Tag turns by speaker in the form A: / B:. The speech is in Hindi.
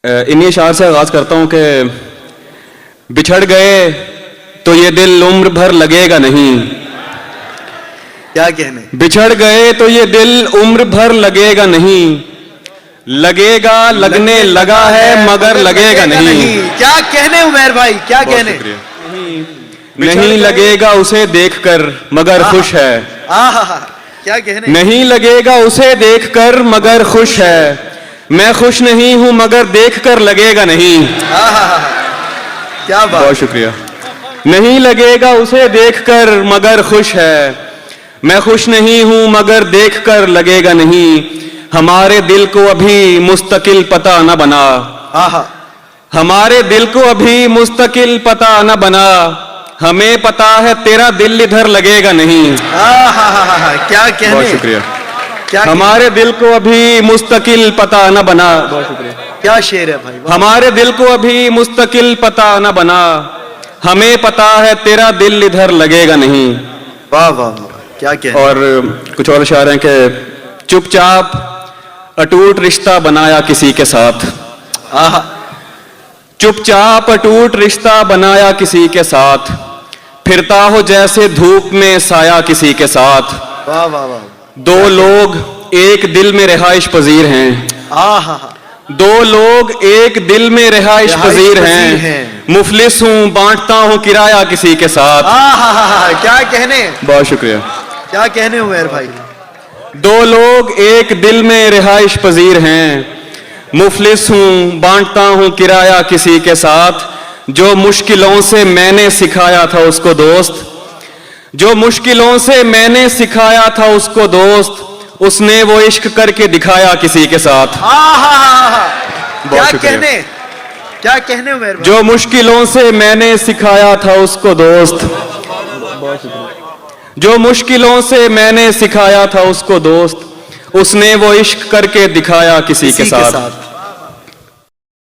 A: इन्हीं अशार से आगाज करता हूं कि बिछड़ गए तो ये दिल उम्र भर लगेगा नहीं।
B: क्या कहने?
A: बिछड़ गए तो ये दिल उम्र भर लगेगा नहीं, लगेगा लगने लगा है मगर लगेगा नहीं।
B: क्या कहने उमैर भाई, क्या कहने?
A: नहीं लगेगा उसे देखकर मगर खुश है।
B: क्या कहने?
A: नहीं लगेगा उसे देखकर मगर खुश है, मैं खुश नहीं हूं मगर देखकर लगेगा नहीं।
B: क्या बात,
A: बहुत शुक्रिया। नहीं लगेगा उसे देखकर मगर खुश है, मैं खुश नहीं हूं मगर देखकर लगेगा नहीं। हमारे दिल को अभी मुस्तकिल पता न बना, हमारे दिल को अभी मुस्तकिल पता न बना, हमें पता है तेरा दिल इधर लगेगा नहीं।
B: क्या कहने?
A: बहुत शुक्रिया।
B: क्या
A: हमारे दिल को अभी मुस्तकिल पता न बना। बहुत शुक्रिया।
B: क्या शेर है भाई?
A: हमारे दिल को अभी मुस्तकिल पता न बना, हमें पता है तेरा दिल इधर लगेगा नहीं।
B: वाह वाह, क्या कहने?
A: और कुछ और इशारे हैं कि चुपचाप अटूट रिश्ता बनाया किसी के साथ, चुपचाप अटूट रिश्ता बनाया किसी के साथ, फिरता हो जैसे धूप में साया किसी के साथ।
B: वाह वाह वाह।
A: दो लोग एक दिल में रिहाइश पजीर हैं, दो लोग एक दिल में रिहाइश पजीर हैं, मुफलिस हूँ बांटता हूँ किराया किसी के साथ।
B: क्या कहने?
A: बहुत शुक्रिया।
B: क्या कहने उमैर भाई?
A: दो लोग एक दिल में रिहाइश पजीर हैं, मुफलिस हूँ बांटता हूँ किराया किसी के साथ। जो मुश्किलों से मैंने सिखाया था उसको दोस्त, जो मुश्किलों से मैंने सिखाया था उसको दोस्त, उसने वो इश्क करके दिखाया किसी के साथ।
B: क्या कहने? क्या कहने उमैर भाई?
A: जो मुश्किलों से मैंने सिखाया था उसको दोस्त, जो मुश्किलों से मैंने सिखाया था उसको दोस्त, उसने वो इश्क करके दिखाया किसी के साथ।